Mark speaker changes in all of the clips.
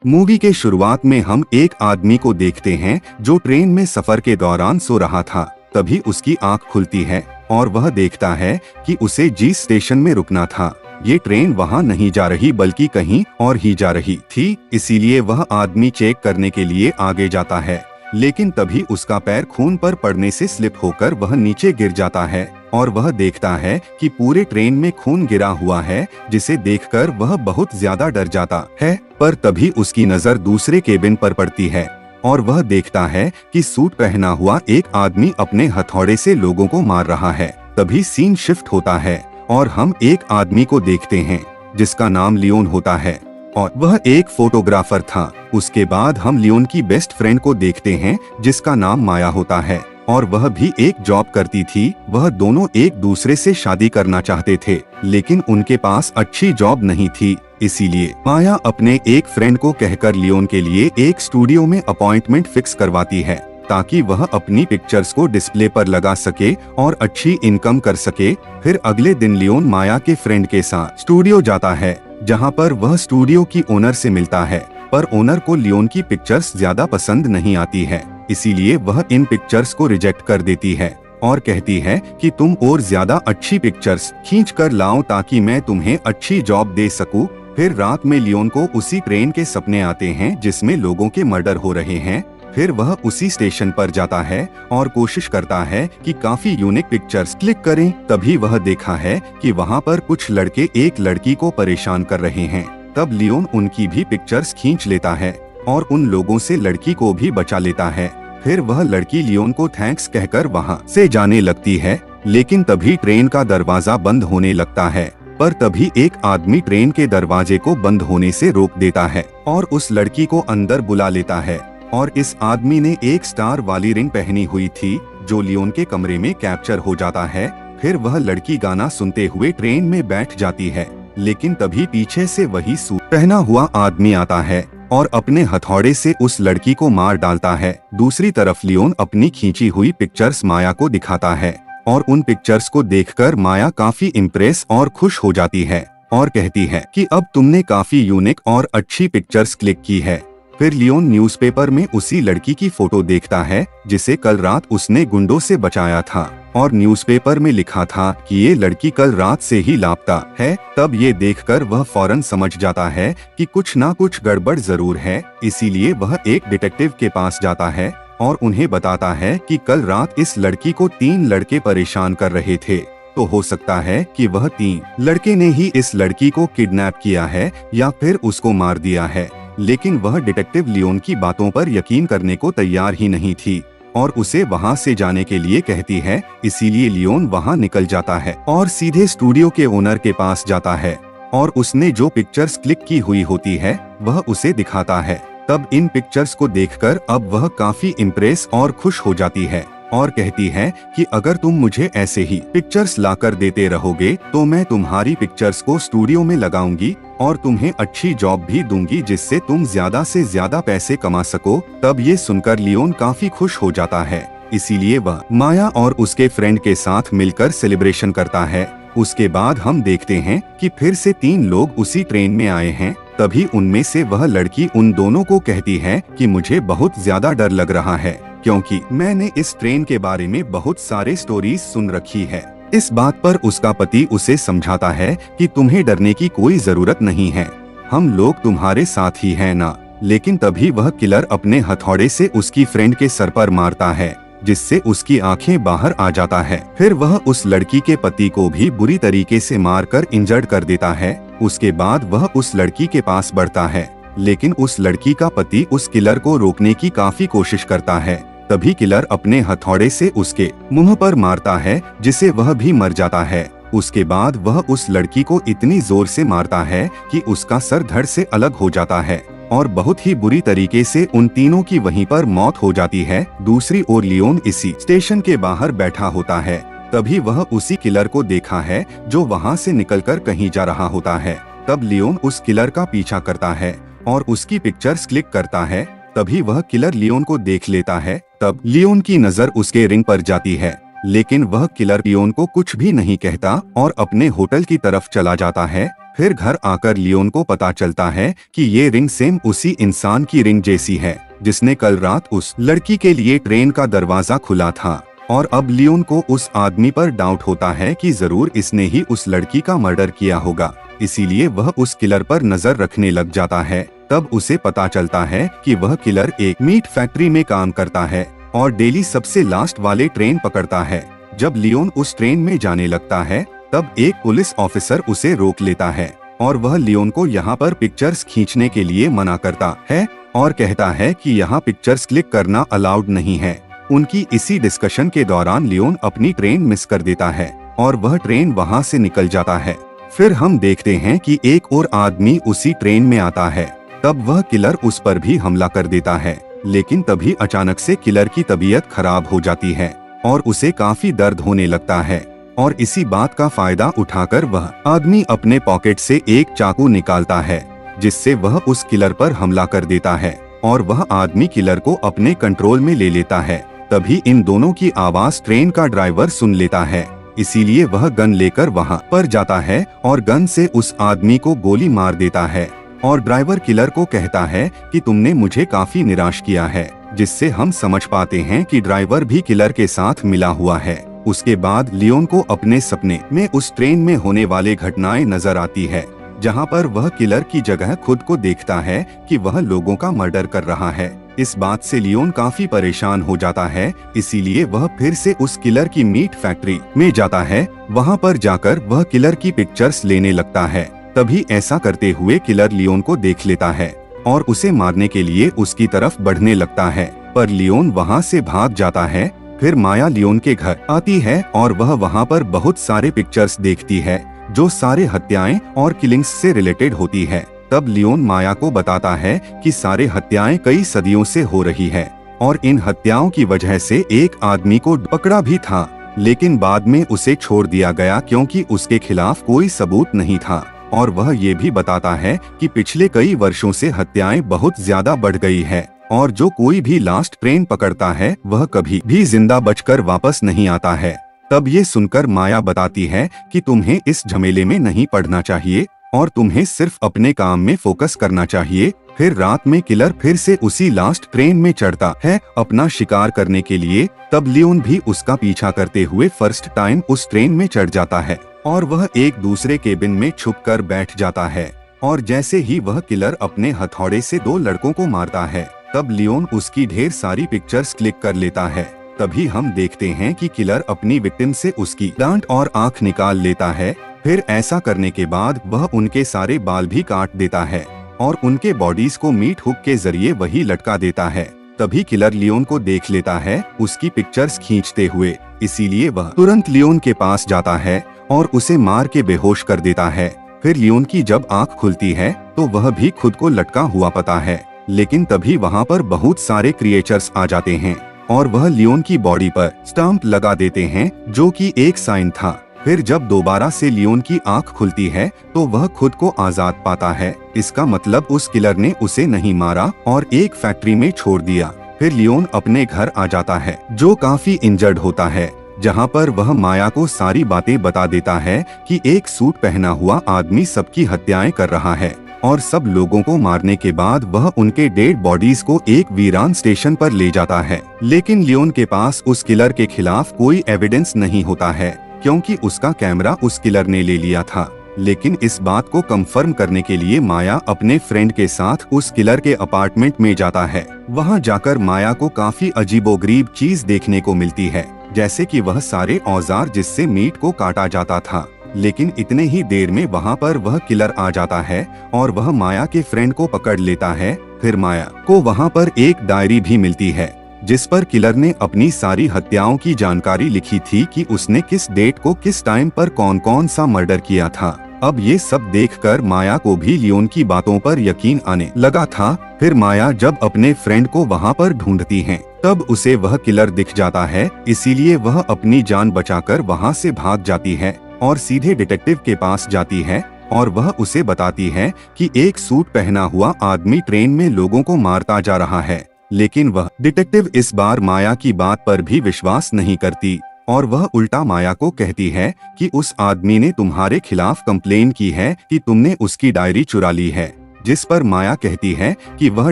Speaker 1: Movie के शुरुआत में हम एक आदमी को देखते हैं जो ट्रेन में सफर के दौरान सो रहा था। तभी उसकी आंख खुलती है और वह देखता है कि उसे जिस स्टेशन में रुकना था ये ट्रेन वहां नहीं जा रही बल्कि कहीं और ही जा रही थी। इसीलिए वह आदमी चेक करने के लिए आगे जाता है, लेकिन तभी उसका पैर खून पर पड़ने से स्लिप होकर वह नीचे गिर जाता है और वह देखता है कि पूरे ट्रेन में खून गिरा हुआ है, जिसे देखकर वह बहुत ज्यादा डर जाता है। पर तभी उसकी नजर दूसरे केबिन पर पड़ती है और वह देखता है कि सूट पहना हुआ एक आदमी अपने हथौड़े से लोगों को मार रहा है। तभी सीन शिफ्ट होता है और हम एक आदमी को देखते हैं जिसका नाम लियोन होता है और वह एक फोटोग्राफर था। उसके बाद हम लियोन की बेस्ट फ्रेंड को देखते हैं जिसका नाम माया होता है और वह भी एक जॉब करती थी। वह दोनों एक दूसरे से शादी करना चाहते थे, लेकिन उनके पास अच्छी जॉब नहीं थी। इसीलिए माया अपने एक फ्रेंड को कहकर लियोन के लिए एक स्टूडियो में अपॉइंटमेंट फिक्स करवाती है ताकि वह अपनी पिक्चर्स को डिस्प्ले पर लगा सके और अच्छी इनकम कर सके। फिर अगले दिन लियोन माया के फ्रेंड के साथ स्टूडियो जाता है, जहां पर वह स्टूडियो की ओनर से मिलता है। पर ओनर को लियोन की पिक्चर्स ज्यादा पसंद नहीं आती है, इसीलिए वह इन पिक्चर्स को रिजेक्ट कर देती है और कहती है कि तुम और ज्यादा अच्छी पिक्चर्स खींच कर लाओ ताकि मैं तुम्हें अच्छी जॉब दे सकूं। फिर रात में लियोन को उसी ट्रेन के सपने आते हैं जिसमें लोगों के मर्डर हो रहे हैं। फिर वह उसी स्टेशन पर जाता है और कोशिश करता है कि काफी यूनिक पिक्चर्स क्लिक करें। तभी वह देखा है कि वहां पर कुछ लड़के एक लड़की को परेशान कर रहे हैं। तब लियोन उनकी भी पिक्चर्स खींच लेता है और उन लोगों से लड़की को भी बचा लेता है। फिर वह लड़की लियोन को थैंक्स कहकर वहां से जाने लगती है, लेकिन तभी ट्रेन का दरवाजा बंद होने लगता है। पर तभी एक आदमी ट्रेन के दरवाजे को बंद होने से रोक देता है और उस लड़की को अंदर बुला लेता है। और इस आदमी ने एक स्टार वाली रिंग पहनी हुई थी जो लियोन के कमरे में कैप्चर हो जाता है। फिर वह लड़की गाना सुनते हुए ट्रेन में बैठ जाती है, लेकिन तभी पीछे से वही सूट पहना हुआ आदमी आता है और अपने हथौड़े से उस लड़की को मार डालता है। दूसरी तरफ लियोन अपनी खींची हुई पिक्चर्स माया को दिखाता है और उन पिक्चर्स को देखकर माया काफी इम्प्रेस और खुश हो जाती है और कहती है कि अब तुमने काफी यूनिक और अच्छी पिक्चर्स क्लिक की है। फिर लियोन न्यूज़पेपर में उसी लड़की की फोटो देखता है जिसे कल रात उसने गुंडों से बचाया था और न्यूज़पेपर में लिखा था कि ये लड़की कल रात से ही लापता है। तब ये देखकर वह फौरन समझ जाता है कि कुछ ना कुछ गड़बड़ जरूर है। इसीलिए वह एक डिटेक्टिव के पास जाता है और उन्हें बताता है कि कल रात इस लड़की को 3 लड़के परेशान कर रहे थे, तो हो सकता है कि वह 3 लड़के ने ही इस लड़की को किडनैप किया है या फिर उसको मार दिया है। लेकिन वह डिटेक्टिव लियोन की बातों पर यकीन करने को तैयार ही नहीं थी और उसे वहां से जाने के लिए कहती है। इसीलिए लियोन वहां निकल जाता है और सीधे स्टूडियो के ओनर के पास जाता है और उसने जो पिक्चर्स क्लिक की हुई होती है वह उसे दिखाता है। तब इन पिक्चर्स को देखकर अब वह काफी इम्प्रेस और खुश हो जाती है और कहती है कि अगर तुम मुझे ऐसे ही पिक्चर्स लाकर देते रहोगे तो मैं तुम्हारी पिक्चर्स को स्टूडियो में लगाऊंगी और तुम्हें अच्छी जॉब भी दूंगी जिससे तुम ज्यादा से ज्यादा पैसे कमा सको। तब ये सुनकर लियोन काफी खुश हो जाता है, इसीलिए वह माया और उसके फ्रेंड के साथ मिलकर सेलिब्रेशन करता है। उसके बाद हम देखते हैं कि फिर से 3 लोग उसी ट्रेन में आए हैं। तभी उनमें से वह लड़की उन दोनों को कहती है कि मुझे बहुत ज्यादा डर लग रहा है क्योंकि मैंने इस ट्रेन के बारे में बहुत सारे स्टोरीज सुन रखी है। इस बात पर उसका पति उसे समझाता है कि तुम्हें डरने की कोई जरूरत नहीं है, हम लोग तुम्हारे साथ ही हैं ना। लेकिन तभी वह किलर अपने हथौड़े से उसकी फ्रेंड के सर पर मारता है जिससे उसकी आंखें बाहर आ जाता है। फिर वह उस लड़की के पति को भी बुरी तरीके से मारकर इंजर्ड कर देता है। उसके बाद वह उस लड़की के पास बढ़ता है, लेकिन उस लड़की का पति उस किलर को रोकने की काफी कोशिश करता है। तभी किलर अपने हथौड़े से उसके मुंह पर मारता है जिसे वह भी मर जाता है। उसके बाद वह उस लड़की को इतनी जोर से मारता है कि उसका सर धड़ से अलग हो जाता है और बहुत ही बुरी तरीके से उन तीनों की वहीं पर मौत हो जाती है। दूसरी ओर लियोन इसी स्टेशन के बाहर बैठा होता है। तभी वह उसी किलर को देखा है जो वहां से निकलकर कहीं जा रहा होता है। तब लियोन उस किलर का पीछा करता है और उसकी पिक्चर्स क्लिक करता है। तभी वह किलर लियोन को देख लेता है। तब लियोन की नजर उसके रिंग पर जाती है, लेकिन वह किलर लियोन को कुछ भी नहीं कहता और अपने होटल की तरफ चला जाता है। फिर घर आकर लियोन को पता चलता है कि ये रिंग सेम उसी इंसान की रिंग जैसी है जिसने कल रात उस लड़की के लिए ट्रेन का दरवाजा खुला था। और अब लियोन को उस आदमी पर डाउट होता है कि जरूर इसने ही उस लड़की का मर्डर किया होगा, इसीलिए वह उस किलर पर नजर रखने लग जाता है। तब उसे पता चलता है कि वह किलर एक मीट फैक्ट्री में काम करता है और डेली सबसे लास्ट वाले ट्रेन पकड़ता है। जब लियोन उस ट्रेन में जाने लगता है तब एक पुलिस ऑफिसर उसे रोक लेता है और वह लियोन को यहाँ पर पिक्चर्स खींचने के लिए मना करता है और कहता है कि यहाँ पिक्चर्स क्लिक करना अलाउड नहीं है। उनकी इसी डिस्कशन के दौरान लियोन अपनी ट्रेन मिस कर देता है और वह ट्रेन वहाँ से निकल जाता है। फिर हम देखते हैं कि एक और आदमी उसी ट्रेन में आता है। तब वह किलर उस पर भी हमला कर देता है, लेकिन तभी अचानक से किलर की तबीयत खराब हो जाती है और उसे काफी दर्द होने लगता है। और इसी बात का फायदा उठाकर वह आदमी अपने पॉकेट से एक चाकू निकालता है जिससे वह उस किलर पर हमला कर देता है और वह आदमी किलर को अपने कंट्रोल में ले लेता है। तभी इन दोनों की आवाज ट्रेन का ड्राइवर सुन लेता है, इसीलिए वह गन लेकर वहां पर जाता है और गन से उस आदमी को गोली मार देता है। और ड्राइवर किलर को कहता है कि तुमने मुझे काफी निराश किया है, जिससे हम समझ पाते हैं कि ड्राइवर भी किलर के साथ मिला हुआ है। उसके बाद लियोन को अपने सपने में उस ट्रेन में होने वाले घटनाएं नजर आती है, जहां पर वह किलर की जगह खुद को देखता है कि वह लोगों का मर्डर कर रहा है। इस बात से लियोन काफी परेशान हो जाता है, इसीलिए वह फिर से उस किलर की मीट फैक्ट्री में जाता है। वहां पर जाकर वह किलर की पिक्चर्स लेने लगता है। तभी ऐसा करते हुए किलर लियोन को देख लेता है और उसे मारने के लिए उसकी तरफ बढ़ने लगता है, पर लियोन वहां से भाग जाता है। फिर माया लियोन के घर आती है और वह वहां पर बहुत सारे पिक्चर्स देखती है जो सारे हत्याएं और किलिंग्स से रिलेटेड होती है। तब लियोन माया को बताता है कि सारे हत्याएं कई सदियों से हो रही है और इन हत्याओं की वजह से एक आदमी को पकड़ा भी था, लेकिन बाद में उसे छोड़ दिया गया क्योंकि उसके खिलाफ कोई सबूत नहीं था। और वह ये भी बताता है कि पिछले कई वर्षों से हत्याएं बहुत ज्यादा बढ़ गई है और जो कोई भी लास्ट ट्रेन पकड़ता है वह कभी भी जिंदा बचकर वापस नहीं आता है। तब ये सुनकर माया बताती है कि तुम्हें इस झमेले में नहीं पड़ना चाहिए और तुम्हें सिर्फ अपने काम में फोकस करना चाहिए। फिर रात में किलर फिर से उसी लास्ट ट्रेन में चढ़ता है अपना शिकार करने के लिए। तब लियोन भी उसका पीछा करते हुए फर्स्ट टाइम उस ट्रेन में चढ़ जाता है और वह एक दूसरे केबिन में छुपकर बैठ जाता है। और जैसे ही वह किलर अपने हथौड़े से दो लड़कों को मारता है तब लियोन उसकी ढेर सारी पिक्चर्स क्लिक कर लेता है। तभी हम देखते हैं कि किलर अपनी विक्टिम से उसकी दांत और आंख निकाल लेता है। फिर ऐसा करने के बाद वह उनके सारे बाल भी काट देता है और उनके बॉडीज को मीट हुक के जरिए वही लटका देता है। तभी किलर लियोन को देख लेता है उसकी पिक्चर्स खींचते हुए, इसीलिए वह तुरंत लियोन के पास जाता है और उसे मार के बेहोश कर देता है। फिर लियोन की जब आंख खुलती है तो वह भी खुद को लटका हुआ पाता है, लेकिन तभी वहाँ पर बहुत सारे क्रिएचर्स आ जाते हैं और वह लियोन की बॉडी पर स्टैंप लगा देते हैं जो कि एक साइन था। फिर जब दोबारा से लियोन की आंख खुलती है तो वह खुद को आजाद पाता है। इसका मतलब उस किलर ने उसे नहीं मारा और एक फैक्ट्री में छोड़ दिया। फिर लियोन अपने घर आ जाता है जो काफी इंजर्ड होता है, जहां पर वह माया को सारी बातें बता देता है कि एक सूट पहना हुआ आदमी सबकी हत्याएं कर रहा है और सब लोगों को मारने के बाद वह उनके डेड बॉडीज को एक वीरान स्टेशन पर ले जाता है। लेकिन लियोन के पास उस किलर के खिलाफ कोई एविडेंस नहीं होता है क्योंकि उसका कैमरा उस किलर ने ले लिया था। लेकिन इस बात को कंफर्म करने के लिए माया अपने फ्रेंड के साथ उस किलर के अपार्टमेंट में जाता है। वहां जाकर माया को काफी अजीबोगरीब चीज देखने को मिलती है, जैसे कि वह सारे औजार जिससे मीट को काटा जाता था। लेकिन इतने ही देर में वहां पर वह किलर आ जाता है और वह माया के फ्रेंड को पकड़ लेता है। फिर माया को वहां पर एक डायरी भी मिलती है जिस पर किलर ने अपनी सारी हत्याओं की जानकारी लिखी थी कि उसने किस डेट को किस टाइम पर कौन कौन सा मर्डर किया था। अब ये सब देखकर माया को भी लियोन की बातों पर यकीन आने लगा था। फिर माया जब अपने फ्रेंड को वहां पर ढूंढती है तब उसे वह किलर दिख जाता है, इसीलिए वह अपनी जान बचाकर वहां से भाग जाती है और सीधे डिटेक्टिव के पास जाती है और वह उसे बताती है कि एक सूट पहना हुआ आदमी ट्रेन में लोगों को मारता जा रहा है। लेकिन वह डिटेक्टिव इस बार माया की बात पर भी विश्वास नहीं करती और वह उल्टा माया को कहती है कि उस आदमी ने तुम्हारे खिलाफ कंप्लेन की है कि तुमने उसकी डायरी चुरा ली है। जिस पर माया कहती है कि वह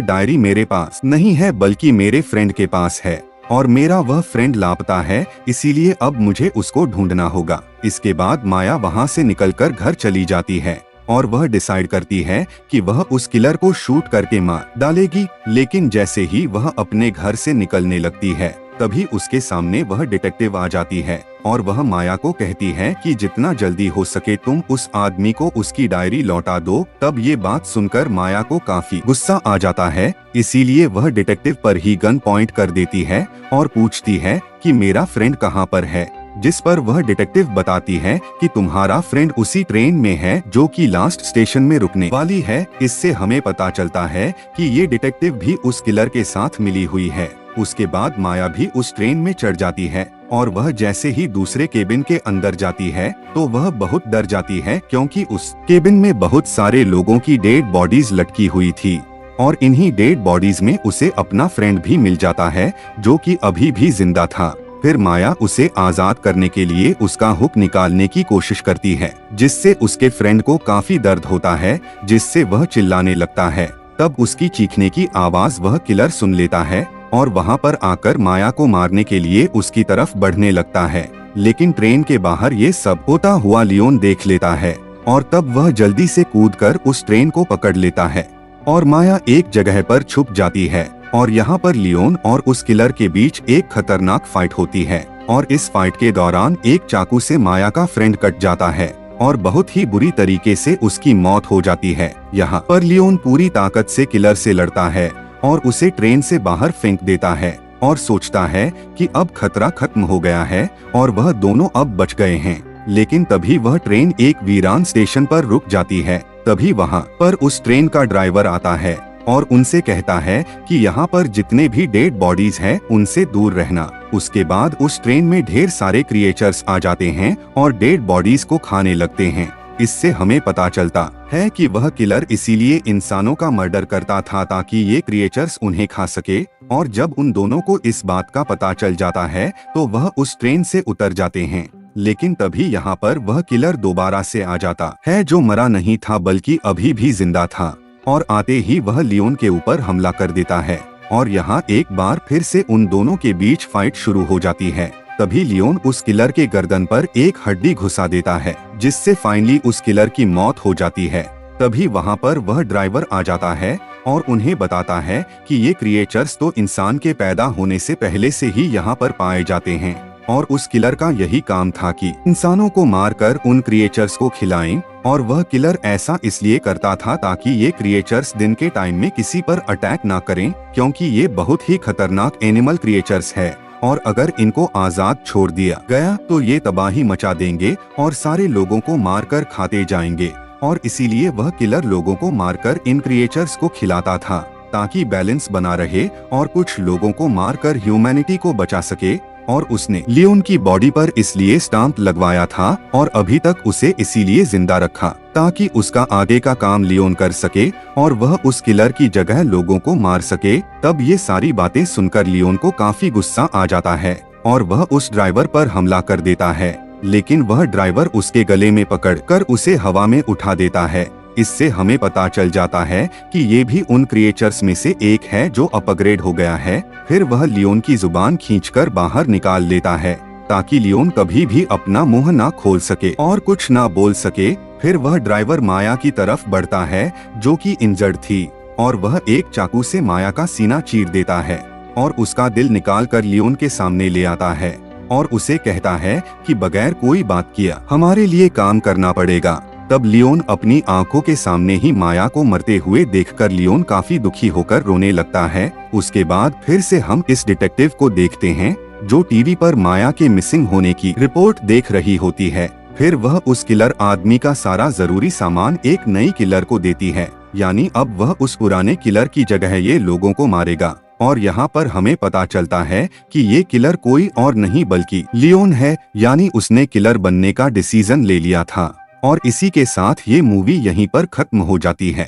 Speaker 1: डायरी मेरे पास नहीं है बल्कि मेरे फ्रेंड के पास है और मेरा वह फ्रेंड लापता है, इसीलिए अब मुझे उसको ढूंढना होगा। इसके बाद माया वहां से निकलकर घर चली जाती है और वह डिसाइड करती है कि वह उस किलर को शूट करके मार डालेगी। लेकिन जैसे ही वह अपने घर से निकलने लगती है तभी उसके सामने वह डिटेक्टिव आ जाती है और वह माया को कहती है कि जितना जल्दी हो सके तुम उस आदमी को उसकी डायरी लौटा दो। तब ये बात सुनकर माया को काफी गुस्सा आ जाता है, इसीलिए वह डिटेक्टिव पर ही गन पॉइंट कर देती है और पूछती है कि मेरा फ्रेंड कहाँ पर है। जिस पर वह डिटेक्टिव बताती है कि तुम्हारा फ्रेंड उसी ट्रेन में है जो कि लास्ट स्टेशन में रुकने वाली है। इससे हमें पता चलता है कि ये डिटेक्टिव भी उस किलर के साथ मिली हुई है। उसके बाद माया भी उस ट्रेन में चढ़ जाती है और वह जैसे ही दूसरे केबिन के अंदर जाती है तो वह बहुत डर जाती है, क्योंकि उस केबिन में बहुत सारे लोगों की डेड बॉडीज लटकी हुई थी और इन्हीं डेड बॉडीज में उसे अपना फ्रेंड भी मिल जाता है जो कि अभी भी जिंदा था। फिर माया उसे आजाद करने के लिए उसका हुक निकालने की कोशिश करती है, जिससे उसके फ्रेंड को काफी दर्द होता है, जिससे वह चिल्लाने लगता है। तब उसकी चीखने की आवाज वह किलर सुन लेता है और वहां पर आकर माया को मारने के लिए उसकी तरफ बढ़ने लगता है। लेकिन ट्रेन के बाहर ये सब होता हुआ लियोन देख लेता है और तब वह जल्दी से कूदकर उस ट्रेन को पकड़ लेता है और माया एक जगह पर छुप जाती है। और यहाँ पर लियोन और उस किलर के बीच एक खतरनाक फाइट होती है और इस फाइट के दौरान एक चाकू से माया का फ्रेंड कट जाता है और बहुत ही बुरी तरीके से उसकी मौत हो जाती है। यहाँ पर लियोन पूरी ताकत से किलर से लड़ता है और उसे ट्रेन से बाहर फेंक देता है और सोचता है कि अब खतरा खत्म हो गया है और वह दोनों अब बच गए हैं। लेकिन तभी वह ट्रेन एक वीरान स्टेशन पर रुक जाती है। तभी वहां पर उस ट्रेन का ड्राइवर आता है और उनसे कहता है कि यहाँ पर जितने भी डेड बॉडीज हैं उनसे दूर रहना। उसके बाद उस ट्रेन में ढेर सारे क्रिएचर्स आ जाते हैं और डेड बॉडीज को खाने लगते हैं। इससे हमें पता चलता है कि वह किलर इसीलिए इंसानों का मर्डर करता था ताकि ये क्रिएचर्स उन्हें खा सके। और जब उन दोनों को इस बात का पता चल जाता है तो वह उस ट्रेन से उतर जाते हैं। लेकिन तभी यहाँ पर वह किलर दोबारा से आ जाता है, जो मरा नहीं था बल्कि अभी भी जिंदा था और आते ही वह लियोन के ऊपर हमला कर देता है और यहाँ एक बार फिर से उन दोनों के बीच फाइट शुरू हो जाती है। तभी लियोन उस किलर के गर्दन पर एक हड्डी घुसा देता है, जिससे फाइनली उस किलर की मौत हो जाती है। तभी वहाँ पर वह ड्राइवर आ जाता है और उन्हें बताता है कि ये क्रिएचर्स तो इंसान के पैदा होने से पहले से ही यहाँ पर पाए जाते हैं और उस किलर का यही काम था कि इंसानों को मारकर उन क्रिएचर्स को खिलाएं। और वह किलर ऐसा इसलिए करता था ताकि ये क्रिएचर्स दिन के टाइम में किसी पर अटैक ना करें, क्योंकि ये बहुत ही खतरनाक एनिमल क्रिएचर्स है और अगर इनको आजाद छोड़ दिया गया तो ये तबाही मचा देंगे और सारे लोगों को मारकर खाते जाएंगे। और इसीलिए वह किलर लोगों को मारकर इन क्रिएचर्स को खिलाता था ताकि बैलेंस बना रहे और कुछ लोगों को मारकर ह्यूमैनिटी को बचा सके। और उसने लियोन की बॉडी पर इसलिए स्टाम्प लगवाया था और अभी तक उसे इसीलिए जिंदा रखा ताकि उसका आगे का काम लियोन कर सके और वह उस किलर की जगह लोगों को मार सके। तब ये सारी बातें सुनकर लियोन को काफी गुस्सा आ जाता है और वह उस ड्राइवर पर हमला कर देता है, लेकिन वह ड्राइवर उसके गले में पकड़कर उसे हवा में उठा देता है। इससे हमें पता चल जाता है कि ये भी उन क्रिएचर्स में से एक है जो अपग्रेड हो गया है। फिर वह लियोन की जुबान खींचकर बाहर निकाल लेता है ताकि लियोन कभी भी अपना मुंह ना खोल सके और कुछ ना बोल सके। फिर वह ड्राइवर माया की तरफ बढ़ता है जो कि इंजर्ड थी और वह एक चाकू से माया का सीना चीर देता है और उसका दिल निकाल कर लियोन के सामने ले आता है और उसे कहता है कि बगैर कोई बात किया हमारे लिए काम करना पड़ेगा। तब लियोन अपनी आंखों के सामने ही माया को मरते हुए देखकर लियोन काफी दुखी होकर रोने लगता है। उसके बाद फिर से हम इस डिटेक्टिव को देखते हैं जो टीवी पर माया के मिसिंग होने की रिपोर्ट देख रही होती है। फिर वह उस किलर आदमी का सारा जरूरी सामान एक नई किलर को देती है, यानी अब वह उस पुराने किलर की जगह ये लोगों को मारेगा। और यहाँ पर हमें पता चलता है कि ये किलर कोई और नहीं बल्कि लियोन है, यानी उसने किलर बनने का डिसीजन ले लिया था। और इसी के साथ ये मूवी यहीं पर खत्म हो जाती है।